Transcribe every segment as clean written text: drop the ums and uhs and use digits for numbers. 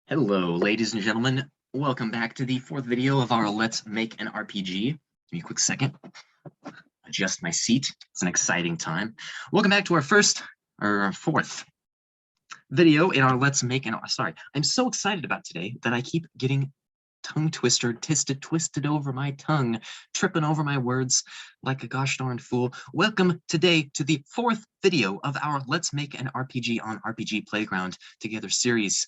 Hello, ladies and gentlemen. Welcome back to the fourth video of our Let's Make an RPG. Give me a quick second. Adjust my seat. It's an exciting time. Welcome back to our fourth video in our Let's Make an. Sorry, I'm so excited about today that I keep getting tongue twisted over my tongue, tripping over my words like a gosh darn fool. Welcome today to the fourth video of our Let's Make an RPG on RPG Playground Together series.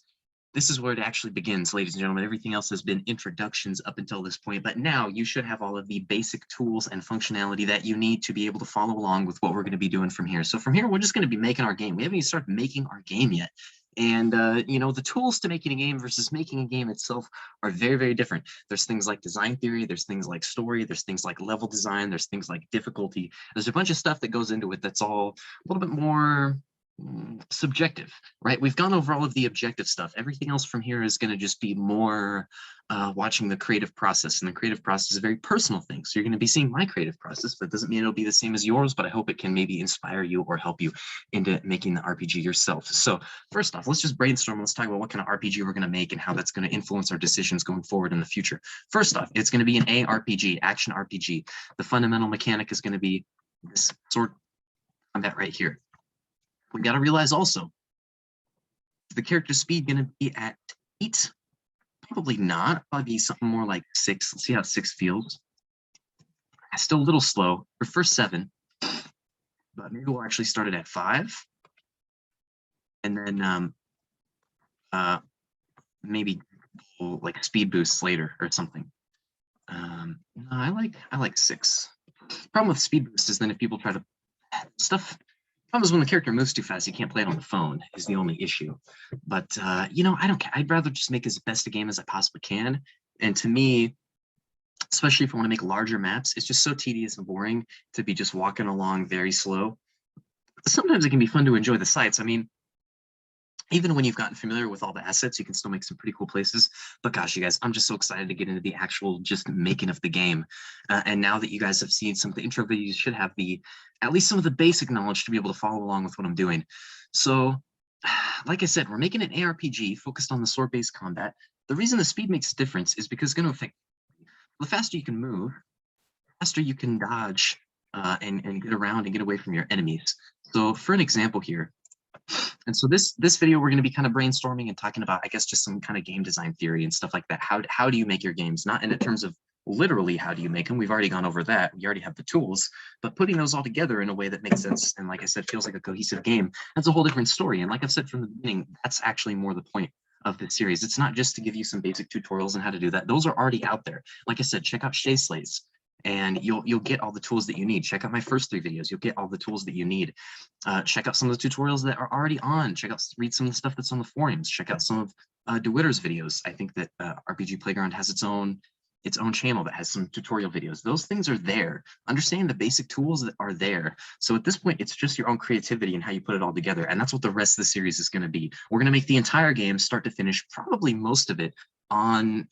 This is where it actually begins, ladies and gentlemen. Everything else has been introductions up until this point, but now you should have all of the basic tools and functionality that you need to be able to follow along with what we're going to be doing from here. So from here, we're just going to be making our game. We haven't even started making our game yet. And, you know, the tools to making a game versus making a game itself are very, very different. There's things like design theory, there's things like story, there's things like level design, there's things like difficulty. There's a bunch of stuff that goes into it that's all a little bit more subjective, right? We've gone over all of the objective stuff. Everything else from here is going to just be more watching the creative process, and the creative process is a very personal thing. So you're going to be seeing my creative process, but it doesn't mean it'll be the same as yours, but I hope it can maybe inspire you or help you into making the RPG yourself. So first off, let's just brainstorm. Let's talk about what kind of RPG we're going to make and how that's going to influence our decisions going forward in the future. First off, it's going to be an ARPG, action RPG. The fundamental mechanic is going to be this sword combat right here. We got to realize also, is the character speed going to be at 8? Probably not. Probably be something more like 6. Let's see how 6 feels. Still a little slow. Prefer 7, but maybe we'll actually start it at 5, and then maybe we'll like speed boosts later or something. No, I like 6. Problem with speed boost is then if people try to stuff. Problem is when the character moves too fast, you can't play it on the phone is the only issue. But, you know, I don't care. I'd rather just make as best a game as I possibly can. And to me, especially if I want to make larger maps, it's just so tedious and boring to be just walking along very slow. Sometimes it can be fun to enjoy the sights. I mean, even when you've gotten familiar with all the assets, you can still make some pretty cool places. But gosh, you guys, I'm just so excited to get into the actual just making of the game. And now that you guys have seen some of the intro videos, you should have at least some of the basic knowledge to be able to follow along with what I'm doing. So, like I said, we're making an ARPG focused on the sword-based combat. The reason the speed makes a difference is because it's going to affect the faster you can move, the faster you can dodge and get around and get away from your enemies. So for an example here, and so this video, we're going to be kind of brainstorming and talking about, I guess, just some kind of game design theory and stuff like that. How do you make your games? Not in terms of literally how do you make them. We've already gone over that. We already have the tools, but putting those all together in a way that makes sense and, like I said, feels like a cohesive game, that's a whole different story. And like I've said from the beginning, that's actually more the point of the series. It's not just to give you some basic tutorials on how to do that. Those are already out there. Like I said, check out Shay Slays, and you'll get all the tools that you need. Check out my first 3 videos. You'll get all the tools that you need. Check out some of the tutorials that are already on. Read some of the stuff that's on the forums. Check out some of DeWitter's videos. I think that RPG Playground has its own channel that has some tutorial videos. Those things are there. Understand the basic tools that are there. So at this point, it's just your own creativity and how you put it all together. And that's what the rest of the series is going to be. We're going to make the entire game start to finish, probably most of it on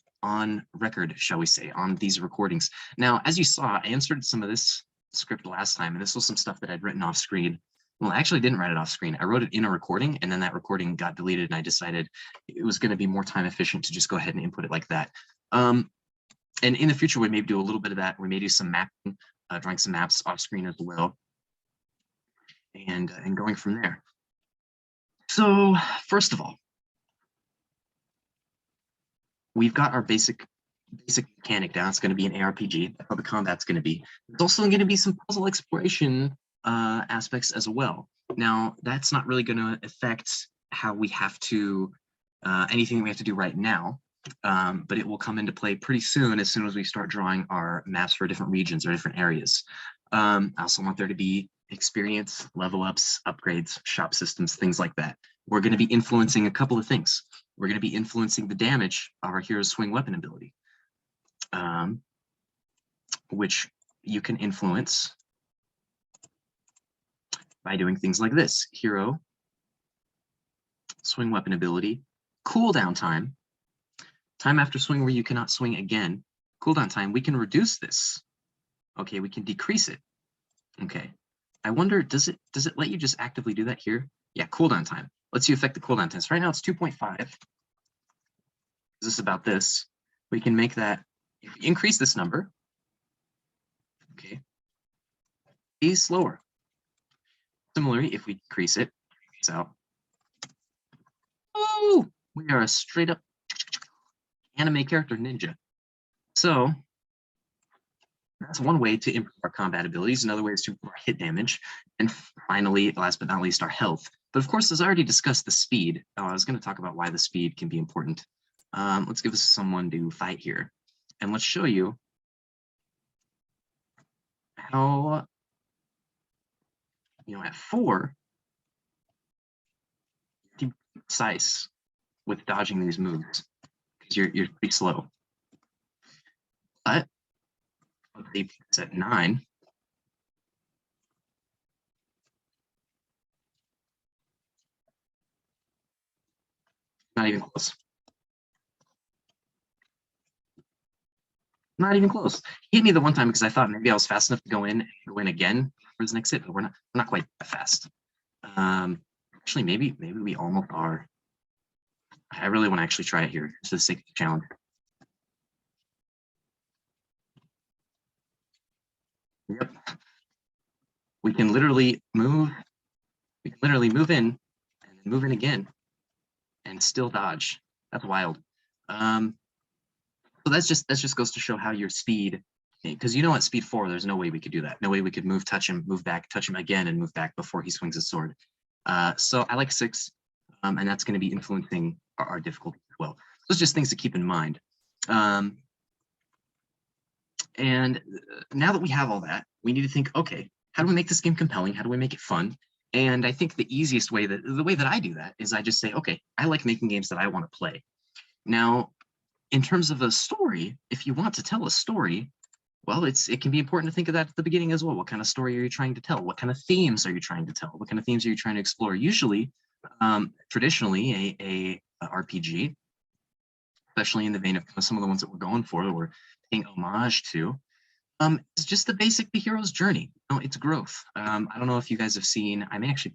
record, shall we say, on these recordings. Now, as you saw, I answered some of this script last time, and this was some stuff that I'd written off screen. Well, I actually didn't write it off screen. I wrote it in a recording, and then that recording got deleted, and I decided it was going to be more time efficient to just go ahead and input it like that. And in the future, we may do a little bit of that. We may do some mapping, drawing some maps off screen as well, and going from there. So first of all, we've got our basic mechanic down. It's going to be an ARPG. That's how the combat's going to be. There's also going to be some puzzle exploration aspects as well. Now, that's not really going to affect how we have to, anything we have to do right now, but it will come into play pretty soon as we start drawing our maps for different regions or different areas. I also want there to be experience, level ups, upgrades, shop systems, things like that. We're going to be influencing a couple of things. We're going to be influencing the damage of our hero's swing weapon ability, which you can influence by doing things like this. Hero, swing weapon ability, cooldown time, time after swing where you cannot swing again, cooldown time, we can reduce this. Okay, we can decrease it. Okay, I wonder, does it let you just actively do that here? Yeah, cooldown time. Let's see affect the cooldown time. So right now it's 2.5. this about this. We can make that, if we increase this number, okay, be slower. Similarly, if we decrease it, it's out. Oh, we are a straight up anime character ninja. So that's one way to improve our combat abilities. Another way is to improve our hit damage. And finally, last but not least, our health. But of course, as I already discussed, the speed. I was going to talk about why the speed can be important. Let's give us someone to fight here. And let's show you how, at 4, to be precise with dodging these moves, because you're pretty slow. But let's say it's at 9. Not even close. Not even close. He hit me the one time because I thought maybe I was fast enough to go in and go in again for his next hit, but we're not quite that fast. Actually, maybe we almost are. I really want to actually try it here, just for the sake of the challenge. Yep. We can literally move. We can literally move in and then move in again and still dodge. That's wild. So that just goes to show how your speed, because at speed 4, there's no way we could do that. No way we could move, touch him, move back, touch him again, and move back before he swings his sword. So I like 6, and that's going to be influencing our difficulty as well. Those are just things to keep in mind. And now that we have all that, we need to think, okay, how do we make this game compelling? How do we make it fun? And I think the easiest way, the way that I do that is I just say, okay, I like making games that I want to play. Now, in terms of a story, if you want to tell a story, well, it can be important to think of that at the beginning as well. What kind of story are you trying to tell? What kind of themes are you trying to tell? What kind of themes are you trying to explore? Usually, traditionally, a RPG, especially in the vein of some of the ones that we're going for, that we're paying homage to, it's just the hero's journey. It's growth. I don't know if you guys have seen. I may actually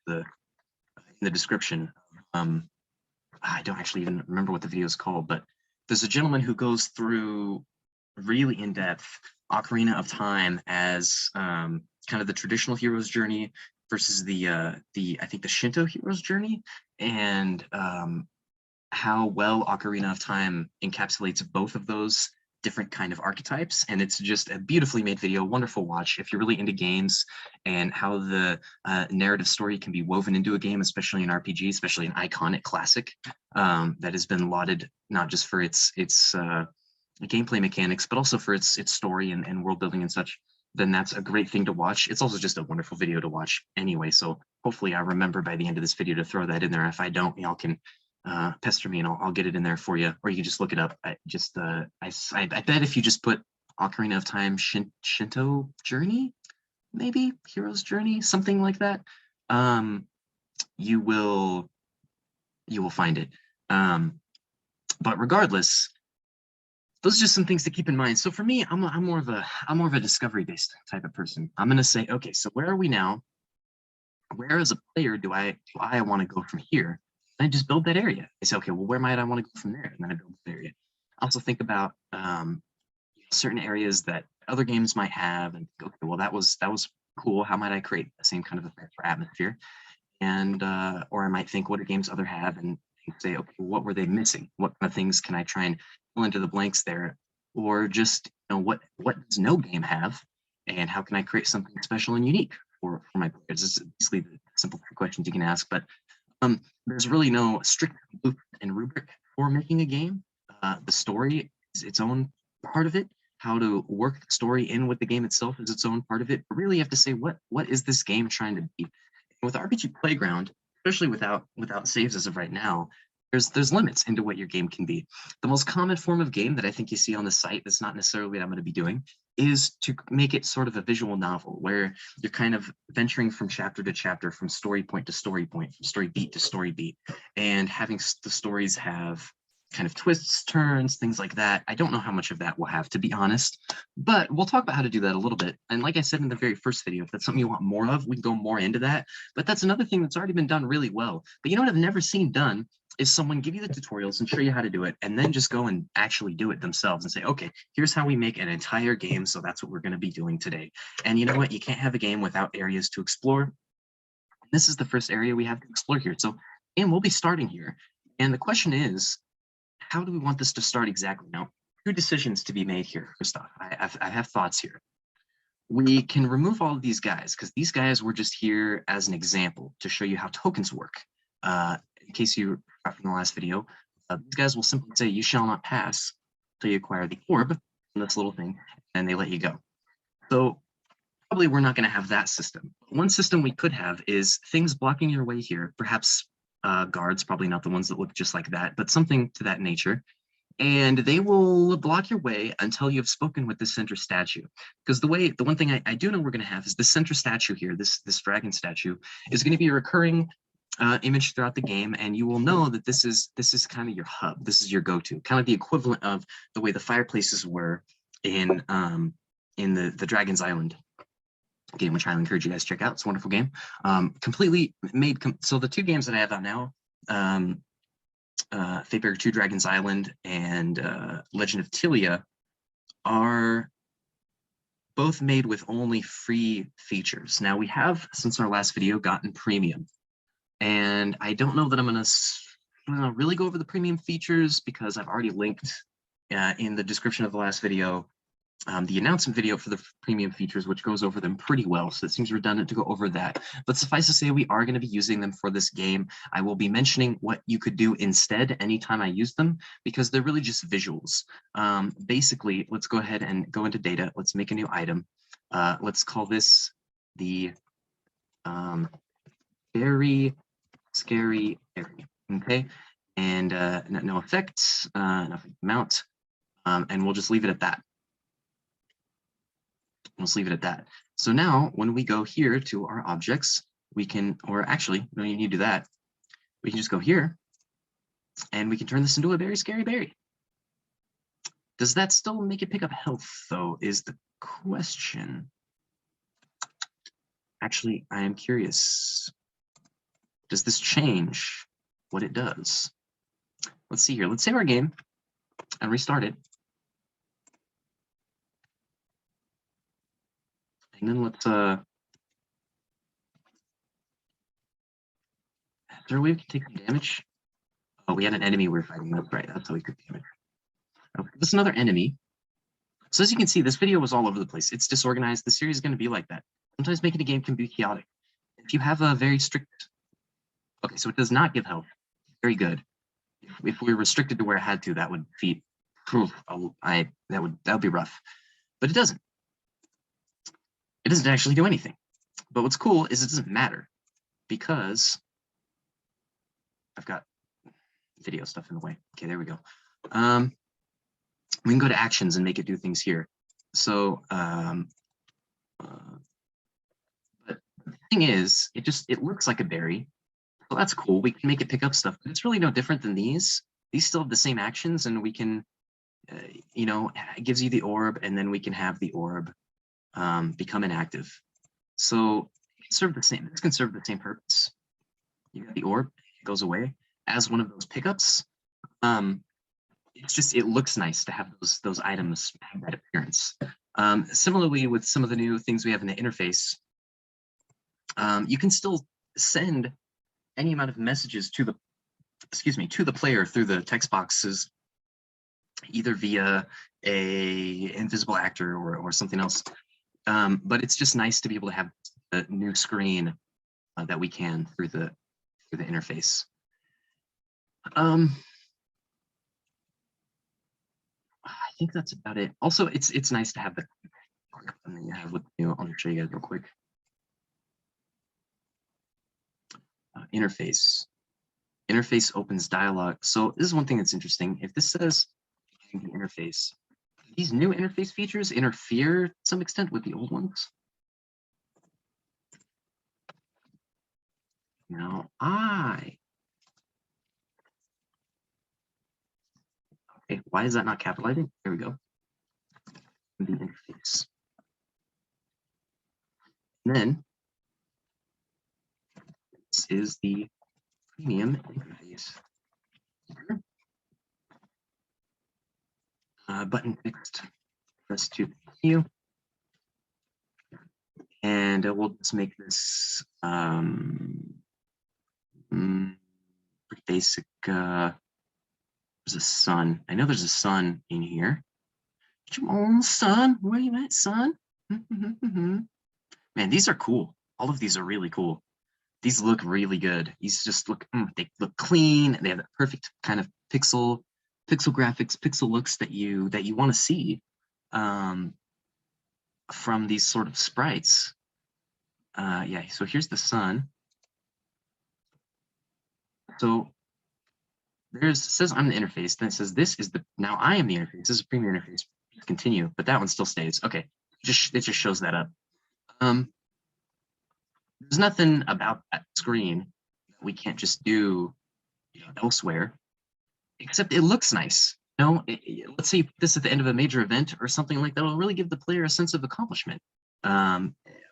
in the description. I don't actually even remember what the video is called, but there's a gentleman who goes through really in-depth Ocarina of Time as kind of the traditional hero's journey versus the I think the Shinto hero's journey, and how well Ocarina of Time encapsulates both of those different kind of archetypes. And it's just a beautifully made video, wonderful watch if you're really into games and how the narrative story can be woven into a game, especially an RPG, especially an iconic classic that has been lauded not just for its gameplay mechanics, but also for its story and world building and such. Then that's a great thing to watch. It's also just a wonderful video to watch anyway. So hopefully I remember by the end of this video to throw that in there. If I don't, y'all can pester me and I'll get it in there for you, or you can just look it up. I bet if you just put Ocarina of Time Shinto journey, maybe hero's journey, something like that, you will find it. But regardless, those are just some things to keep in mind. So for me, I'm more of a discovery based type of person. I'm gonna say, okay, so where are we now? Where as a player do I want to go from here? I just build that area. I say, okay, well, where might I want to go from there? And then I build that area. I also think about certain areas that other games might have, and go, okay, well, that was cool. How might I create the same kind of effect or atmosphere? And or I might think, what do games other have, and say, okay, what were they missing? What kind of things can I try and fill into the blanks there? Or just what does no game have, and how can I create something special and unique for my players? This is basically the simple questions you can ask, but there's really no strict blueprint and rubric for making a game. The story is its own part of it. How to work the story in with the game itself is its own part of it. But really, you have to say, what is this game trying to be? With RPG Playground, especially without saves as of right now, there's limits into what your game can be. The most common form of game that I think you see on the site, that's not necessarily what I'm going to be doing, is to make it sort of a visual novel where you're kind of venturing from chapter to chapter, from story point to story point, from story beat to story beat, and having the stories have kind of twists, turns, things like that. I don't know how much of that we'll have, to be honest, but we'll talk about how to do that a little bit. And like I said in the very first video, if that's something you want more of, we can go more into that. But that's another thing that's already been done really well. But you know what I've never seen done is someone give you the tutorials and show you how to do it, and then just go and actually do it themselves and say, okay, here's how we make an entire game, so that's what we're going to be doing today. And you know what? You can't have a game without areas to explore. This is the first area we have to explore here. So, and we'll be starting here. And the question is, how do we want this to start exactly? Now, two decisions to be made here, Christoph. I have thoughts here. We can remove all of these guys, because these guys were just here as an example to show you how tokens work. In case you forgot from the last video, these guys will simply say, you shall not pass until you acquire the orb from this little thing, and they let you go. So probably we're not going to have that system. One system we could have is things blocking your way here, perhaps guards, probably not the ones that look just like that, but something to that nature. And they will block your way until you've spoken with the center statue. Because the one thing I do know we're going to have is the center statue here, this dragon statue, is going to be a recurring image throughout the game, and you will know that this is kind of your hub. This is your go-to, kind of the equivalent of the way the fireplaces were in the Dragon's Island game, which I encourage you guys to check out. It's a wonderful game. Completely made. So the two games that I have out now, Fateberg 2 Dragon's Island and Legend of Tilia, are both made with only free features. Now we have, since our last video, gotten premium. And I don't know that I'm going to really go over the premium features, because I've already linked in the description of the last video the announcement video for the premium features, which goes over them pretty well. So it seems redundant to go over that. But suffice to say, we are going to be using them for this game. I will be mentioning what you could do instead anytime I use them, because they're really just visuals. Basically, let's go ahead and go into data. Let's make a new item. Let's call this the very scary area. Okay, and no effects, nothing amount, and we'll just leave it at that. Let's leave it at that. So now when we go here to our objects, we can, or actually, we don't even need to do that. We can just go here and we can turn this into a very scary berry. Does that still make it pick up health, though, is the question. Actually, I am curious. Does this change what it does? Let's see here. Let's save our game and restart it. And then let's, is there a way we can take some damage? Oh, we had an enemy we were fighting. That's right, that's how we took damage. Okay, this is another enemy. So as you can see, this video was all over the place. It's disorganized. The series is going to be like that. Sometimes making a game can be chaotic. If you have a very strict, okay, so it does not give health. Very good. If we were restricted to where it had to, that would defeat. That would be rough. But it doesn't. It doesn't actually do anything. But what's cool is it doesn't matter, because I've got video stuff in the way. Okay, there we go. We can go to actions and make it do things here. So, but the thing is, it looks like a berry. So that's cool. We can make it pick up stuff, but it's really no different than these. These still have the same actions, and we can, you know, it gives you the orb, and then we can have the orb become inactive. So it can serve the same. This can serve the same purpose. You got the orb, it goes away as one of those pickups. It's just, it looks nice to have those items have that appearance. Similarly, with some of the new things we have in the interface, you can still send any amount of messages to the player through the text boxes, either via a invisible actor or something else. But it's just nice to be able to have a new screen that we can through the interface. I think that's about it. Also, it's nice to have the button you have with you. I'll show you guys real quick. Interface. Interface opens dialog. So this is one thing that's interesting. If this says the interface, these new interface features interfere to some extent with the old ones. Now okay, why is that not capitalizing? There we go. The interface. And then this is the premium interface. button fixed. Press to continue. And we'll just make this pretty basic. There's a sun. I know there's a sun in here. Come on, sun. Where you at, sun? Man, these are cool. All of these are really cool. These look really good. These just look, they look clean. They have the perfect kind of pixel graphics, pixel looks that you want to see from these sort of sprites. Yeah, so here's the sun. So it says I'm the interface, then it says this is the, now I am the interface. This is a premium interface. Continue, but that one still stays. Okay, it just shows that up. There's nothing about that screen that we can't just do elsewhere, except it looks nice. Let's say this at the end of a major event or something like that will really give the player a sense of accomplishment,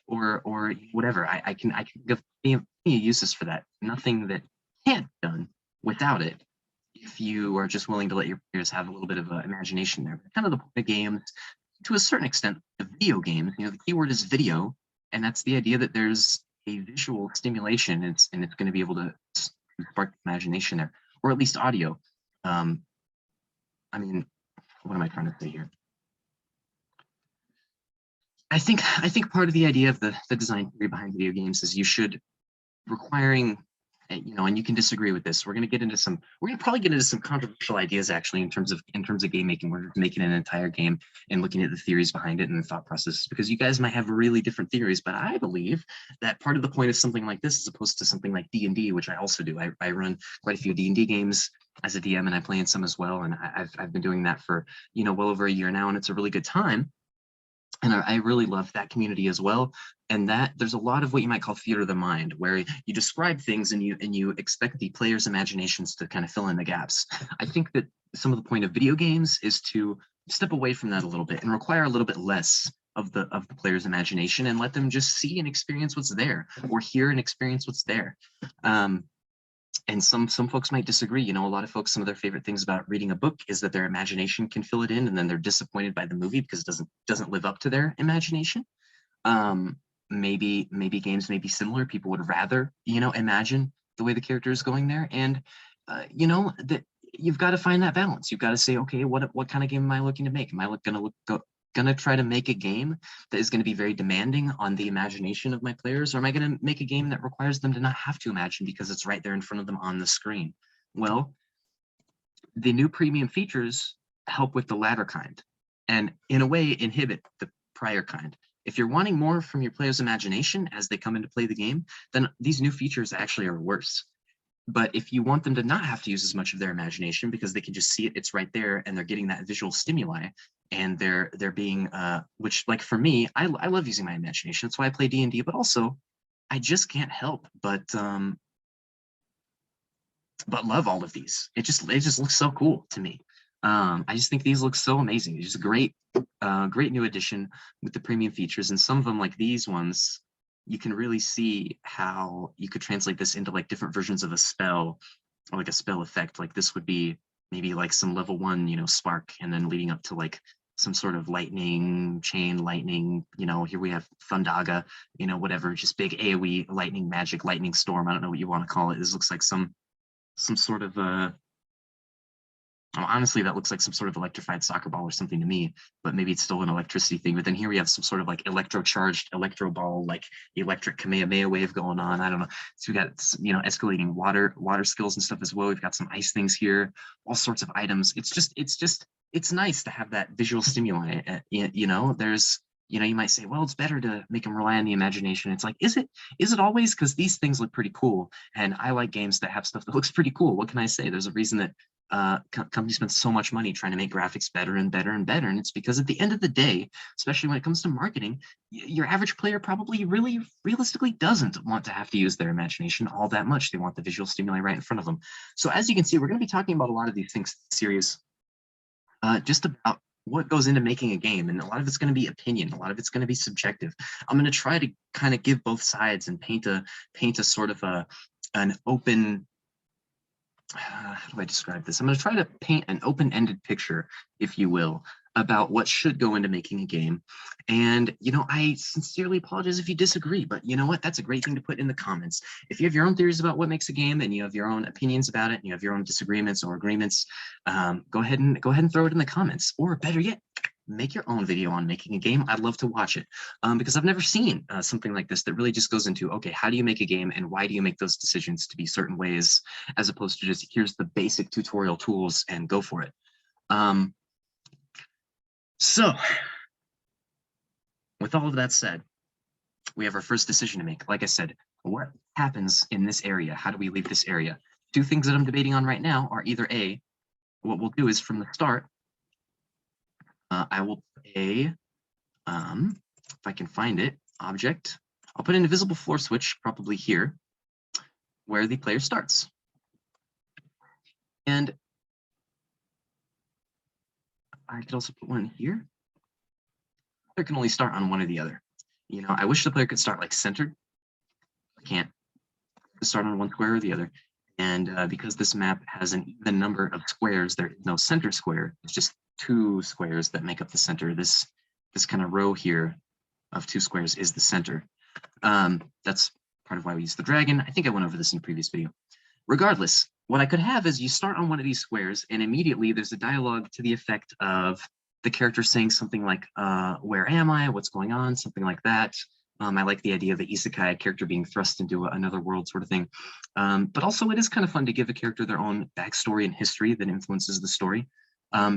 or whatever. I can give plenty of uses for that. Nothing that can't be done without it, if you are just willing to let your players have a little bit of imagination there. Kind of the point of games, to a certain extent, the video games. The keyword is video, and that's the idea that there's a visual stimulation, and it's going to be able to spark imagination there, or at least audio. I mean, what am I trying to say here? I think part of the idea of the design theory behind video games is you should requiring, and you can disagree with this. We're going to probably get into some controversial ideas actually in terms of game making. We're making an entire game and looking at the theories behind it and the thought processes, because you guys might have really different theories. But I believe that part of the point of something like this, as opposed to something like D&D, which I also do. I run quite a few D&D games as a DM, and I play in some as well. And I've been doing that for well over a year now, and it's a really good time. And I really love that community as well. And that there's a lot of what you might call theater of the mind, where you describe things and you expect the players' imaginations to kind of fill in the gaps. I think that some of the point of video games is to step away from that a little bit and require a little bit less of the player's imagination, and let them just see and experience what's there, or hear and experience what's there. And some folks might disagree. A lot of folks, some of their favorite things about reading a book is that their imagination can fill it in, and then they're disappointed by the movie because it doesn't live up to their imagination. Maybe games may be similar. People would rather imagine the way the character is going there, and that you've got to find that balance. You've got to say, okay, what kind of game am I looking to make? Am I going to try to make a game that is going to be very demanding on the imagination of my players, or am I going to make a game that requires them to not have to imagine because it's right there in front of them on the screen? Well, the new premium features help with the latter kind, and in a way inhibit the prior kind. If you're wanting more from your players' imagination as they come in to play the game, then these new features actually are worse. But if you want them to not have to use as much of their imagination because they can just see it, it's right there, and they're getting that visual stimuli, and they're being, which, like, for me, I love using my imagination. That's why I play D&D, but also I just can't help but love all of these. It just looks so cool to me. I just think these look so amazing. It's just a great new addition with the premium features, and some of them, like these ones, you can really see how you could translate this into like different versions of a spell, or like a spell effect. Like this would be maybe like some level 1, spark, and then leading up to like some sort of lightning, chain lightning, here we have Thundaga, whatever, just big AoE lightning magic, lightning storm. I don't know what you want to call it. This looks like some sort of honestly, that looks like some sort of electrified soccer ball or something to me, but maybe it's still an electricity thing. But then here we have some sort of like electro-charged electro ball, like electric Kamehameha wave going on. I don't know. So we got, escalating water skills and stuff as well. We've got some ice things here, all sorts of items. It's nice to have that visual stimuli. There's, you might say, well, it's better to make them rely on the imagination. It's like, is it always? Because these things look pretty cool, and I like games that have stuff that looks pretty cool. What can I say? There's a reason that companies spend so much money trying to make graphics better and better and better, and it's because at the end of the day, especially when it comes to marketing, your average player probably really realistically doesn't want to have to use their imagination all that much. They want the visual stimuli right in front of them. So as you can see, we're going to be talking about a lot of these things in the series, just about what goes into making a game, and a lot of it's going to be opinion, a lot of it's going to be subjective. I'm going to try to kind of give both sides and paint a sort of an open, how do I describe this? I'm going to try to paint an open-ended picture, if you will, about what should go into making a game. And, I sincerely apologize if you disagree, but you know what? That's a great thing to put in the comments. If you have your own theories about what makes a game and you have your own opinions about it, and you have your own disagreements or agreements, go ahead and throw it in the comments. Or better yet, make your own video on making a game. I'd love to watch it because I've never seen something like this that really just goes into, okay, how do you make a game and why do you make those decisions to be certain ways, as opposed to just here's the basic tutorial tools and go for it. So with all of that said, we have our first decision to make. Like I said, what happens in this area? How do we leave this area? Two things that I'm debating on right now are either A, what we'll do is from the start, I will put a, if I can find it, object. I'll put an invisible floor switch probably here where the player starts. And I could also put one here. Player can only start on one or the other. I wish the player could start like centered. I can't start on one square or the other. And because this map has an even number of squares, there is no center square. It's just two squares that make up the center. This kind of row here of two squares is the center. That's part of why we use the dragon. I think I went over this in a previous video. Regardless, what I could have is you start on one of these squares and immediately there's a dialogue to the effect of the character saying something like, where am I? What's going on? Something like that. I like the idea of the isekai character being thrust into another world sort of thing. But also it is kind of fun to give a character their own backstory and history that influences the story.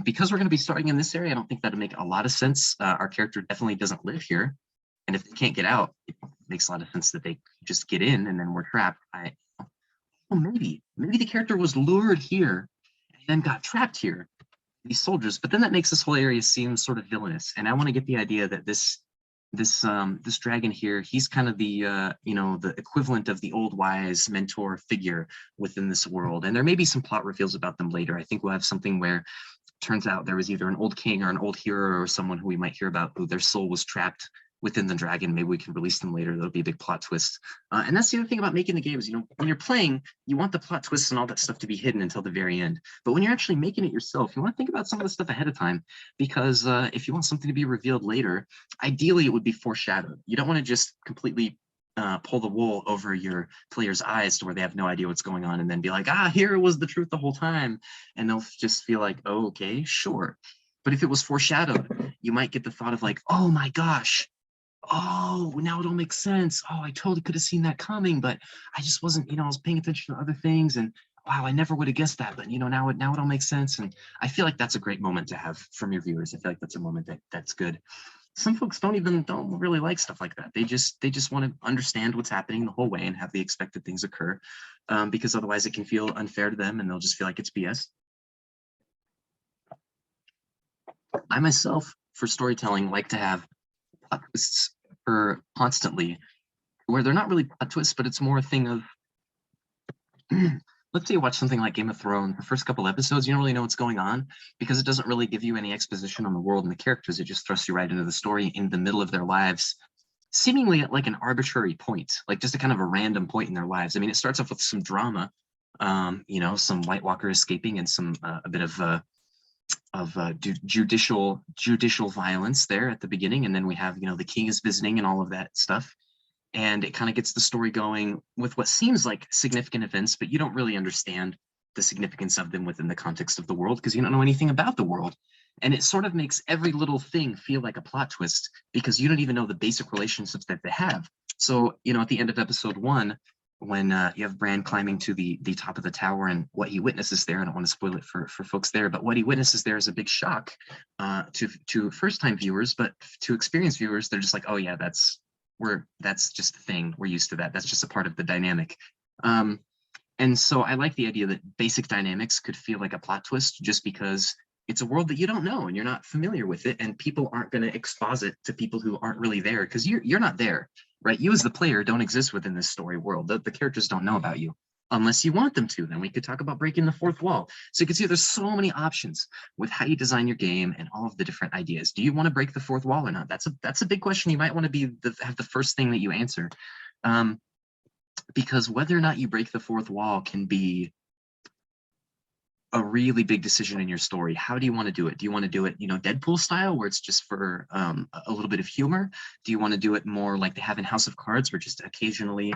Because we're going to be starting in this area, I don't think that'd make a lot of sense. Our character definitely doesn't live here. And if they can't get out, it makes a lot of sense that they just get in and then we're trapped. Well, maybe the character was lured here and then got trapped here, these soldiers, but then that makes this whole area seem sort of villainous. And I want to get the idea that this dragon here, he's kind of the the equivalent of the old wise mentor figure within this world. And there may be some plot reveals about them later. I think we'll have something where it turns out there was either an old king or an old hero or someone who we might hear about who their soul was trapped within the dragon. Maybe we can release them later. That'll be a big plot twist. And that's the other thing about making the games. When you're playing, you want the plot twists and all that stuff to be hidden until the very end. But when you're actually making it yourself, you want to think about some of the stuff ahead of time, because if you want something to be revealed later, ideally it would be foreshadowed. You don't want to just completely pull the wool over your player's eyes to where they have no idea what's going on and then be like, here was the truth the whole time. And they'll just feel like, oh, okay, sure. But if it was foreshadowed, you might get the thought of like, oh my gosh, oh, now it all makes sense. Oh, I totally could have seen that coming, but I just wasn't, I was paying attention to other things, and wow, I never would have guessed that. But now it all makes sense. And I feel like that's a great moment to have from your viewers. I feel like that's a moment that's good. Some folks don't really like stuff like that. They just want to understand what's happening the whole way and have the expected things occur, because otherwise it can feel unfair to them and they'll just feel like it's BS. I myself, for storytelling, like to have plot twists occur constantly, where they're not really plot twists, but it's more a thing of, let's say you watch something like Game of Thrones, the first couple episodes, you don't really know what's going on because it doesn't really give you any exposition on the world and the characters. It just thrusts you right into the story in the middle of their lives, seemingly at like an arbitrary point, like just a kind of a random point in their lives. I mean, it starts off with some drama, some White Walker escaping and some a bit of judicial violence there at the beginning, and then we have the king is visiting and all of that stuff, and it kind of gets the story going with what seems like significant events, but you don't really understand the significance of them within the context of the world because you don't know anything about the world, and it sort of makes every little thing feel like a plot twist because you don't even know the basic relationships that they have. So at the end of episode 1, when you have Bran climbing to the top of the tower, and what he witnesses there, I don't want to spoil it for folks there, but what he witnesses there is a big shock to first-time viewers, but to experienced viewers, they're just like, oh yeah, that's just the thing. We're used to that. That's just a part of the dynamic. And so I like the idea that basic dynamics could feel like a plot twist just because it's a world that you don't know and you're not familiar with it, and people aren't going to exposit to people who aren't really there because you're not there. Right, you as the player don't exist within this story world. The characters don't know about you unless you want them to. Then we could talk about breaking the fourth wall. So you can see there's so many options with how you design your game and all of the different ideas. Do you want to break the fourth wall or not? That's a big question. You might want to have the first thing that you answer, because whether or not you break the fourth wall can be a really big decision in your story. How do you want to do it? Do you want to do it, you know, Deadpool style, where it's just for a little bit of humor? Do you want to do it more like they have in House of Cards, where just occasionally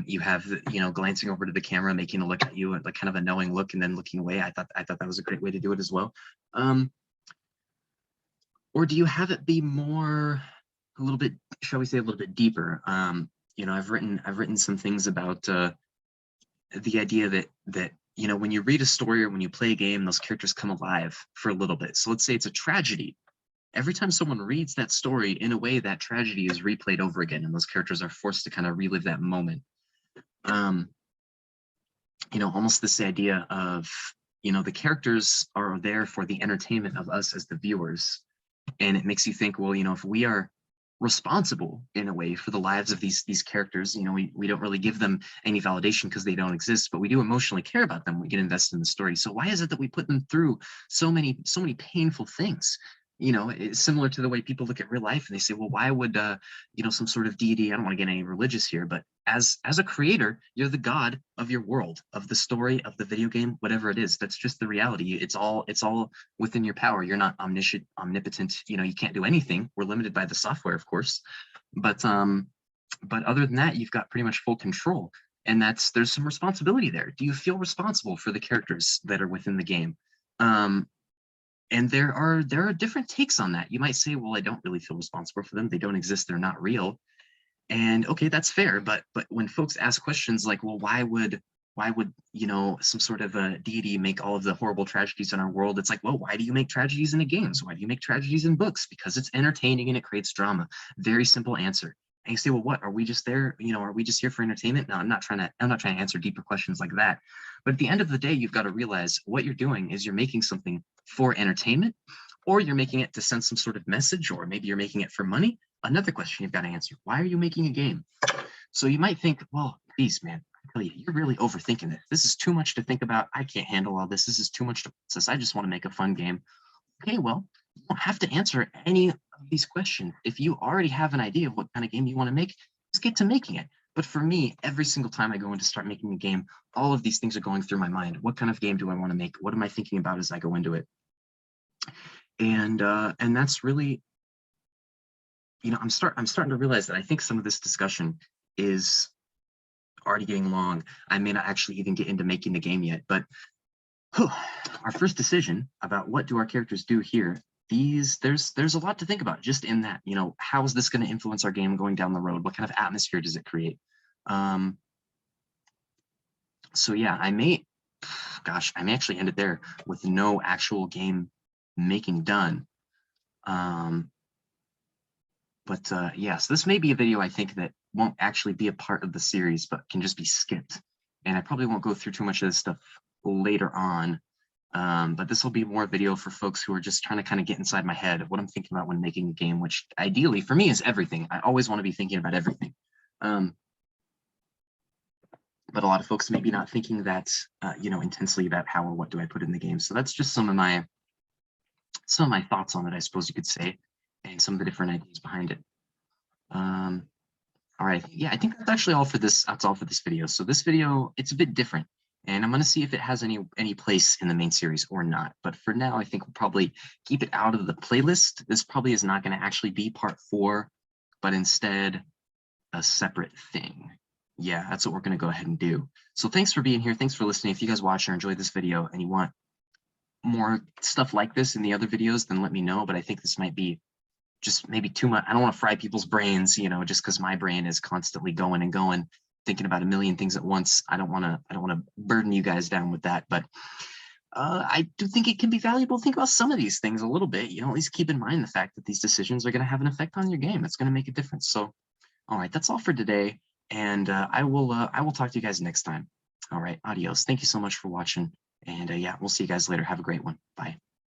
you have, you know, glancing over to the camera, making a look at you, like kind of a knowing look, and then looking away? I thought that was a great way to do it as well. Or do you have it be more, a little bit, shall we say, a little bit deeper? You know, I've written some things about the idea that you know, when you read a story or when you play a game, those characters come alive for a little bit. So let's say it's a tragedy. Every time someone reads that story, in a way, that tragedy is replayed over again, and those characters are forced to kind of relive that moment. You know, almost this idea of, you know, the characters are there for the entertainment of us as the viewers. And it makes you think, well, you know, if we are responsible in a way for the lives of these characters, you know, we don't really give them any validation because they don't exist, but we do emotionally care about them. We get invested in the story. So why is it that we put them through so many painful things? You know, it's similar to the way people look at real life and they say, well, why would you know, some sort of deity, I don't want to get any religious here, but as a creator, you're the god of your world, of the story, of the video game, whatever it is. That's just the reality. It's all within your power. You're not omnipotent, you know, you can't do anything. We're limited by the software, of course, but other than that, you've got pretty much full control, and there's some responsibility there. Do you feel responsible for the characters that are within the game? And there are different takes on that. You might say, well, I don't really feel responsible for them. They don't exist. They're not real. And okay, that's fair. But when folks ask questions like, well, why would you know, some sort of a deity make all of the horrible tragedies in our world? It's like, well, why do you make tragedies in the games? Why do you make tragedies in books? Because it's entertaining and it creates drama. Very simple answer. And you say, well, what, are we just there? You know, are we just here for entertainment? No, I'm not trying to answer deeper questions like that. But at the end of the day, you've got to realize what you're doing is you're making something for entertainment, or you're making it to send some sort of message, or maybe you're making it for money. Another question you've got to answer: why are you making a game? So you might think, well, geez, man, I tell you, you're really overthinking it. This is too much to think about. I can't handle all this. This is too much to process. I just want to make a fun game. Okay, well, you don't have to answer any of these questions. If you already have an idea of what kind of game you want to make, just get to making it. But for me, every single time I go in to start making a game, all of these things are going through my mind. What kind of game do I want to make? What am I thinking about as I go into it? And that's really, you know, I'm starting to realize that I think some of this discussion is already getting long. I may not actually even get into making the game yet, but our first decision about what do our characters do here, there's a lot to think about just in that. You know, how is this going to influence our game going down the road? What kind of atmosphere does it create? So yeah, I may actually end it there with no actual game making done. Yeah, so this may be a video I think that won't actually be a part of the series, but can just be skipped. And I probably won't go through too much of this stuff later on. But this will be more video for folks who are just trying to kind of get inside my head of what I'm thinking about when making a game, which ideally for me is everything. I always want to be thinking about everything. But a lot of folks maybe not thinking that, you know, intensely about how or what do I put in the game. So that's just some of my thoughts on it, I suppose you could say, and some of the different ideas behind it. All right, yeah, I think that's actually all for this. That's all for this video. So this video, it's a bit different, and I'm going to see if it has any place in the main series or not. But for now, I think we'll probably keep it out of the playlist. This probably is not going to actually be part 4, but instead a separate thing. Yeah, that's what we're going to go ahead and do. So thanks for being here. Thanks for listening. If you guys watch or enjoyed this video and you want more stuff like this in the other videos, then let me know. But I think this might be just maybe too much. I don't want to fry people's brains, you know, just because my brain is constantly going and going, thinking about a million things at once. I don't want to burden you guys down with that. But I do think it can be valuable to think about some of these things a little bit. You know, at least keep in mind the fact that these decisions are going to have an effect on your game. It's going to make a difference. So, all right, that's all for today. And I will talk to you guys next time. All right, adios. Thank you so much for watching. And yeah, we'll see you guys later. Have a great one. Bye.